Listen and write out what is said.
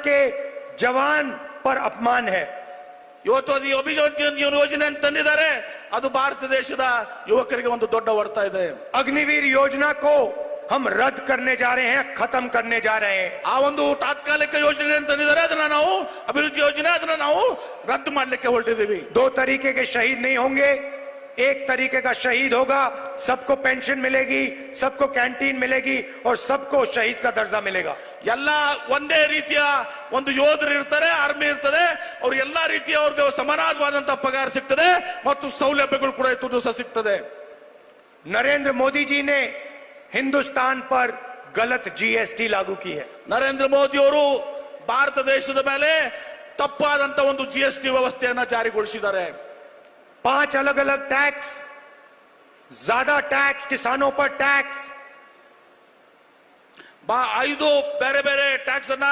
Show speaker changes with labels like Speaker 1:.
Speaker 1: के जवान पर अपमान है।
Speaker 2: ಇವತ್ತು ಅದು ಅಭಿವೃದ್ಧಿ ಯೋಜನೆ ಅಂತ ತಂದಿದ್ದಾರೆ, ಅದು ಭಾರತ ದೇಶದ ಯುವಕರಿಗೆ ಒಂದು ದೊಡ್ಡ ಹೊಡೆತ ಇದೆ।
Speaker 1: अग्निवीर योजना को हम रद्द करने जा रहे हैं, खत्म करने जा रहे हैं।
Speaker 2: ಆ ಒಂದು ತಾತ್ಕಾಲಿಕ ಯೋಜನೆ ಅಂತ ತಂದಿದ್ದಾರೆ, ಅದನ್ನ ನಾವು ಅಭಿವೃದ್ಧಿ ಯೋಜನೆ ಅದನ್ನ ನಾವು ರದ್ದು ಮಾಡಲಿಕ್ಕೆ ಹೊರಟಿದ್ದೀವಿ।
Speaker 1: दो तरीके के शहीद नहीं होंगे, एक तरीके का शहीद होगा, सबको पेंशन मिलेगी, सबको कैंटीन मिलेगी और सबको शहीद का दर्जा मिलेगा।
Speaker 2: ಎಲ್ಲ ಒಂದೇ ರೀತಿಯ ಒಂದು ಯೋಧರು ಇರ್ತಾರೆ, ಆರ್ಮಿ ಇರ್ತದೆ, ಅವ್ರು ಎಲ್ಲಾ ರೀತಿಯ ಅವ್ರಿಗೆ ಸಮಾನವಾದಂತಹ ಪಗಾರ ಸಿಗ್ತದೆ ಮತ್ತು ಸೌಲಭ್ಯಗಳು ಕೂಡ ಇತ್ತು ದಿವಸ ಸಿಗ್ತದೆ।
Speaker 1: नरेंद्र मोदी जी ने हिंदुस्तान पर गलत जीएसटी लागू की है।
Speaker 2: ನರೇಂದ್ರ ಮೋದಿ ಅವರು ಭಾರತ ದೇಶದ ಮೇಲೆ ತಪ್ಪಾದಂತ ಒಂದು ಜಿಎಸ್ಟಿ ವ್ಯವಸ್ಥೆಯನ್ನ ಜಾರಿಗೊಳಿಸಿದ್ದಾರೆ।
Speaker 1: 5 अलग अलग टैक्स, ज्यादा टैक्स, किसानों पर टैक्स,
Speaker 2: 5 ಬೇರೆ ಬೇರೆ ಟ್ಯಾಕ್ಸ್ ಅನ್ನ